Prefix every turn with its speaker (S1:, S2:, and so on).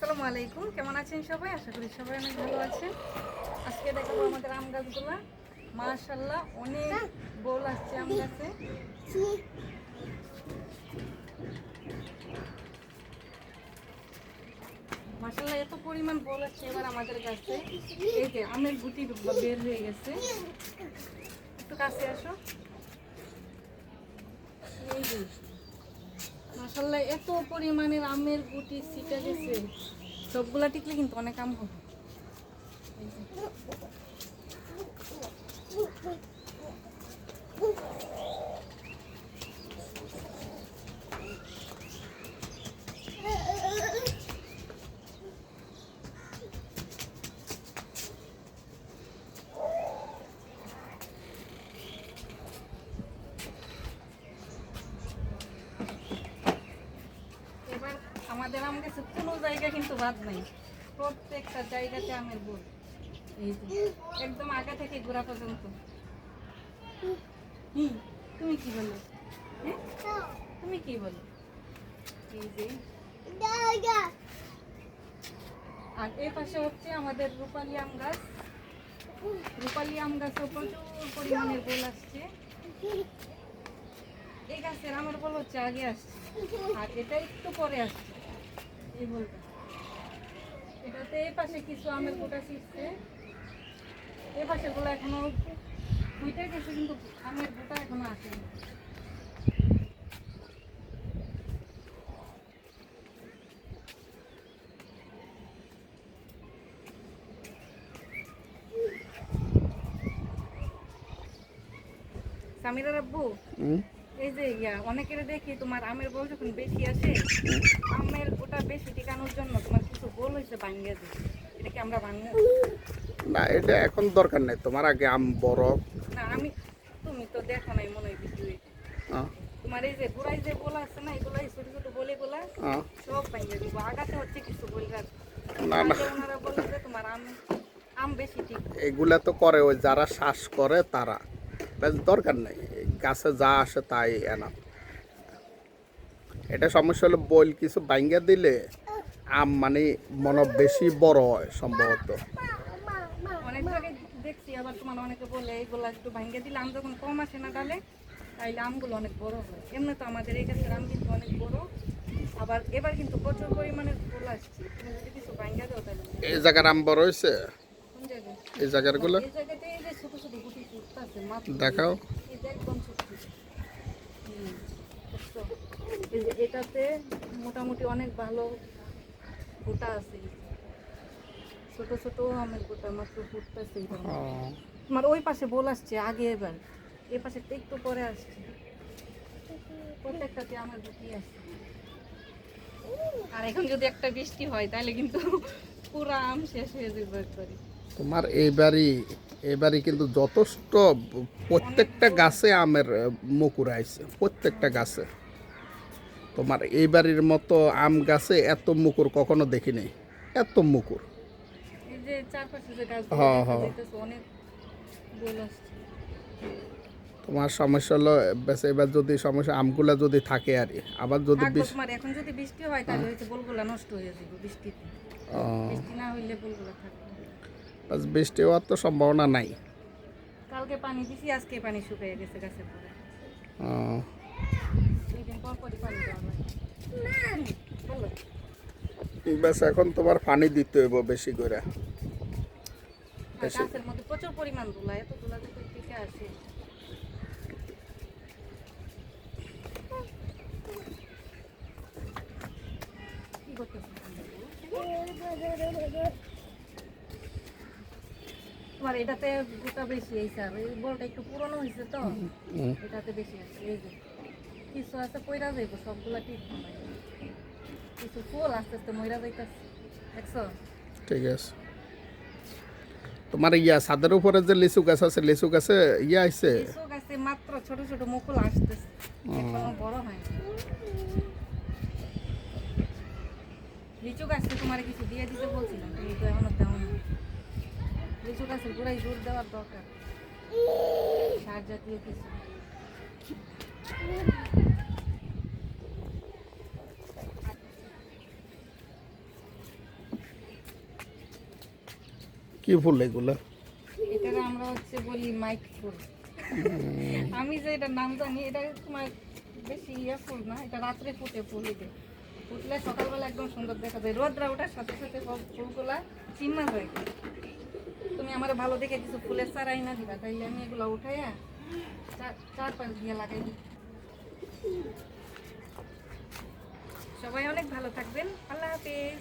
S1: আসসালামু আলাইকুম, কেমন আছেন সবাই? আশা করি সবাই অনেক ভালো আছেন। আজকে দেখাবো আমাদের আম গাছগুলা। মাশাআল্লাহ অনেক বল আসছে আম গাছে। মাশাআল্লাহ এত পরিমাণ বল আসছে এবার আমাদের গাছে। এই যে আমের গুটি বের হয়ে গেছে, একটু কাছে আসো। এই যে মাশাআল্লাহ এত পরিমাণের আমের গুটি ছিটা গেছে, সবগুলা টিকলে কিন্তু অনেক আম হবে। এবার আমাদের আম গাছে কোনো জায়গা কিন্তু বাদ নাই, প্রত্যেকটা জায়গাতে আমের বোল। এই যে একদম আগা থেকে গোড়া পর্যন্ত। তুমি কি বলো? তুমি কি বলো? এই যে আর এই পাশে হচ্ছে আমাদের রূপালী আম গাছ। রূপালী আম গাছে প্রচুর পরিমাণের বোল আসছে। এই গাছের আমের বোল হচ্ছে আগে আসছে, আর এটা একটু পরে আসছে। এই বোলটা এটাতে এই পাশে কিছু আমের গোটা ছিটছে, এই পাশে গুলো এখনো ফুটে গেছে, কিন্তু আমের গোটা এখনো আসেনি। সামিরা আব্বু, এই যে অনেকের দেখি তোমার আমের বল যখন বেশি আসে, আমের ওটা বেশি টিকানোর জন্য তোমার কিছু গোল হয়েছে ভাঙিয়ে দিই, এটা কি আমরা ভাঙবো?
S2: না, এটা এখন দরকার নেই। তোমার আগে আম বড়।
S1: না তুমি তো দেখো নাই মনে হয় বেশি হয়েছে। তোমার এই যে গোড়ায় যে গোলা আছে না, এগুলো ছোট ছোট বলে গোলা সব ভাঙিয়ে দিব। আগাতে হচ্ছে কিছু বলে
S2: না না,
S1: ওনারা বলে যে তোমার আম আম বেশি ঠিক।
S2: এগুলা তো করে ওই যারা শ্বাস করে তারা, দরকার নেই। গাছে যা আসে তাই এনা। এটা সমস্যা হলো বইল কিছু ভাঙ্গা দিলে আম মানে মনে বেশি বড় হয় সম্ভবত।
S1: অনেক জায়গায় দেখছি, আবার তোমার অনেকে বলে এইগুলো একটু ভাঙ্গে দিলে আম যখন কম আসে না ডালে, তাইলে আমগুলো অনেক বড় হয়। এমনি তো আমাদের এই গাছের আম কিন্তু অনেক বড়, আবার এবার কিন্তু প্রচুর পরিমাণে ফুল আসছে। তুমি যদি কিছু ভাঙ্গা দাও তাহলে।
S2: এই জায়গার আম বড় হয়েছে,
S1: কোন জায়গায়?
S2: এই জায়গার গুলো
S1: এই জায়গাতে এই যে ছোট ছোট গুটি ফুটতেছে মাত্র,
S2: দেখাও।
S1: এই যে একদম ছোট ছোট। দেখছো? এই যে এটাতে মোটামুটি অনেক ভালো গোটা আছে। ছোট ছোট আমের গোটা মাত্র ফুটতেছে। তোমার ওই পাশে বল আসছে আগে, এবার এই পাশে একটু পরে আসছে। প্রত্যেকটাতে আমার গুটি আসছে। আর এখন যদি একটা বৃষ্টি হয় তাহলে কিন্তু পুরো আম শেষ হয়ে যাবে একবারে।
S2: তোমার এইবারই কিন্তু যথেষ্ট, প্রত্যেকটা গাছে আমের মুকুর আইছে, প্রত্যেকটা গাছে। তোমার এইবারের মতো আম গাছে এত মুকুর কখনো দেখিনি, এত মুকুর।
S1: এই যে চারপাশে যে গাছ অনেক গোল আসছে।
S2: তোমার সমস্যা হলো বেশ, এবার যদি সমস্যা আমগুলা যদি থাকে আর আবার যদি
S1: তোমার এখন যদি বৃষ্টি হয় তাহলে হয়তো বলগুলা নষ্ট হয়ে যাবে বৃষ্টিতে। বৃষ্টি না হইলে বলগুলা থাকবে।
S2: বৃষ্টি হওয়ার তো সম্ভাবনা নাই।
S1: কালকে পানি দিছি, আজকে পানি শুকিয়ে গেছে গাছের পরে। দুই দিন পর পরই পানি দেওয়া লাগে।
S2: বেশ এখন তোমার পানি দিতে হইব বেশি করে।
S1: গাছের মধ্যে প্রচুর পরিমাণ ধুলা, এত ধুলা যদি টিকে আসে। কি করতেছে তোমার? এটাতে গোটা বেশি হয়েছে, আর এই বলটা একটু পুরনো হয়েছে তো, এটাতে বেশি আছে। এই যে কিছু আছে পয়রা যাইব, সবগুলা ঠিক নয়। কিছু ফুল আস্তে আস্তে ময়রা যাইতেছে, দেখছো?
S2: ঠিক আছে। তোমার ছাদের উপরে যে লিচু গাছ আছে, লিচু গাছে আইছে,
S1: লিচু গাছে মাত্র ছোট ছোট মুকুল আসতেছে, এখনো বড় হয়। লিচু গাছকে তোমার কিছু দিয়ে দিতে বলছিলাম, তুমি তো এখনো দাও না। লিচু গাছের গোড়ায় জোর দেওয়ার দরকার, সার জাতীয় কিছু।
S2: কি ফুল এগুলো?
S1: এটার আমরা হচ্ছে বলি মাইক ফুল। আমি যে এটার নাম জানি, এটা তোমার বেশি ইয়ে ফুল না, এটা রাত্রে ফুটে ফুল। এটা ফুটলে সকালবেলা একদম সুন্দর দেখা যায়, রোদরা ওঠার সাথে সাথে সব ফুলগুলা চিম্মা হয়ে যায়। তুমি আমার ভালো দেখে কিছু ফুলের চারাই না দিবা, তাইলে আমি এগুলো উঠাইয়া চারপাশ দিয়ে লাগাই দিই। সবাই অনেক ভালো থাকবেন, আল্লাহ হাফেজ।